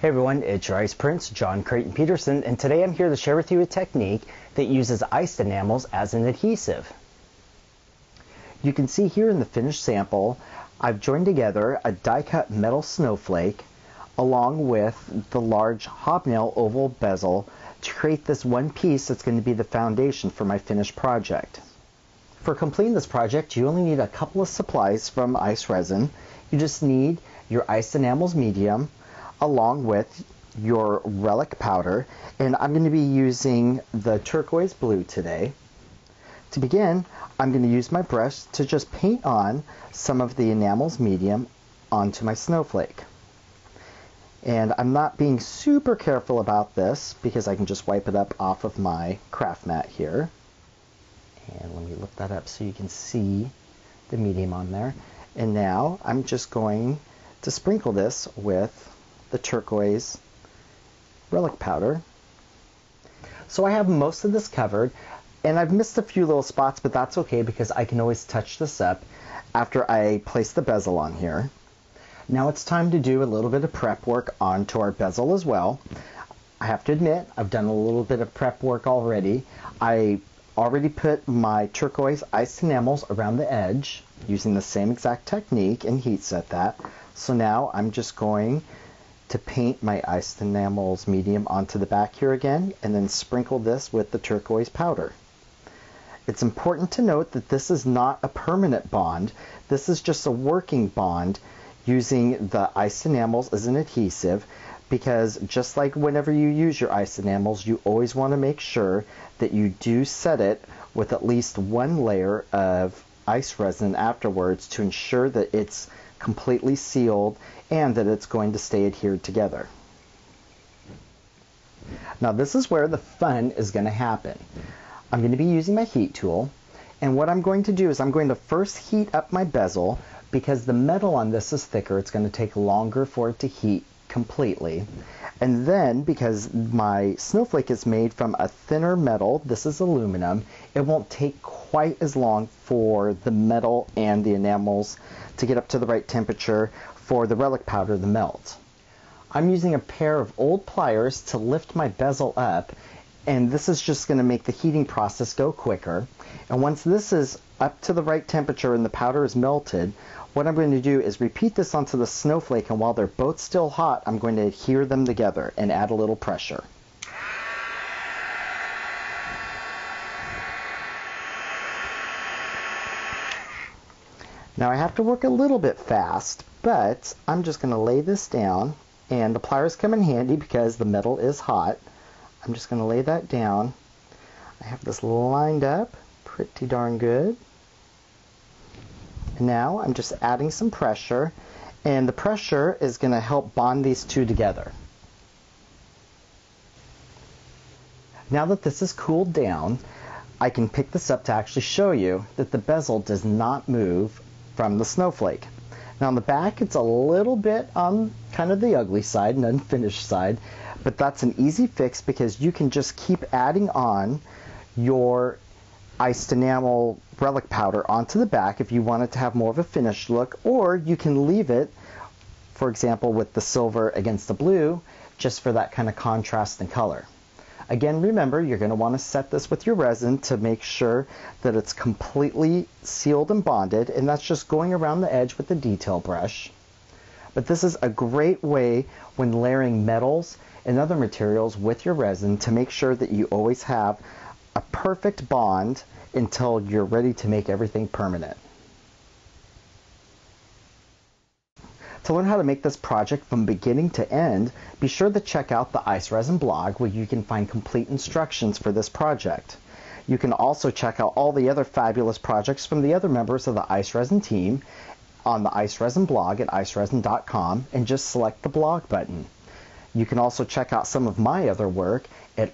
Hey everyone, it's your Ice Prince, John Creighton Petersen, and today I'm here to share with you a technique that uses ICED enamels as an adhesive. You can see here in the finished sample, I've joined together a die-cut metal snowflake along with the large hobnail oval bezel to create this one piece that's going to be the foundation for my finished project. For completing this project, you only need a couple of supplies from ICE Resin. You just need your ICED Enamels medium, along with your relic powder, and I'm going to be using the turquoise blue today. To begin, I'm going to use my brush to just paint on some of the enamels medium onto my snowflake. And I'm not being super careful about this because I can just wipe it up off of my craft mat here. And let me lift that up so you can see the medium on there. And now I'm just going to sprinkle this with the turquoise relic powder. So I have most of this covered, and I've missed a few little spots, but that's okay because I can always touch this up after I place the bezel on here. Now it's time to do a little bit of prep work onto our bezel as well. I have to admit, I've done a little bit of prep work already. I already put my turquoise ICED enamels around the edge using the same exact technique and heat set that. So now I'm just going to paint my ICED enamels medium onto the back here again and then sprinkle this with the turquoise powder. It's important to note that this is not a permanent bond. This is just a working bond using the ICED enamels as an adhesive, because just like whenever you use your ICED enamels, you always want to make sure that you do set it with at least one layer of ice resin afterwards to ensure that it's completely sealed and that it's going to stay adhered together. Now this is where the fun is going to happen. I'm going to be using my heat tool, and what I'm going to do is I'm going to first heat up my bezel. Because the metal on this is thicker, it's going to take longer for it to heat completely. And then, because my snowflake is made from a thinner metal, this is aluminum, it won't take quite as long for the metal and the enamels to get up to the right temperature for the relic powder to melt. I'm using a pair of old pliers to lift my bezel up, and this is just going to make the heating process go quicker. And once this is up to the right temperature and the powder is melted, what I'm going to do is repeat this onto the snowflake, and while they're both still hot, I'm going to adhere them together and add a little pressure. Now I have to work a little bit fast, but I'm just going to lay this down, and the pliers come in handy because the metal is hot. I'm just going to lay that down. I have this lined up pretty darn good. And now I'm just adding some pressure, and the pressure is going to help bond these two together. Now that this is cooled down, I can pick this up to actually show you that the bezel does not move from the snowflake. Now on the back it's a little bit on kind of the ugly side and unfinished side, but that's an easy fix because you can just keep adding on your ICED enamel relic powder onto the back if you want it to have more of a finished look, or you can leave it, for example, with the silver against the blue, just for that kind of contrast and color. Again, remember, you're going to want to set this with your resin to make sure that it's completely sealed and bonded, and that's just going around the edge with the detail brush. But this is a great way when layering metals and other materials with your resin to make sure that you always have a perfect bond until you're ready to make everything permanent. To learn how to make this project from beginning to end, be sure to check out the ICE Resin blog where you can find complete instructions for this project. You can also check out all the other fabulous projects from the other members of the ICE Resin team on the ICE Resin blog at iceresin.com and just select the blog button. You can also check out some of my other work at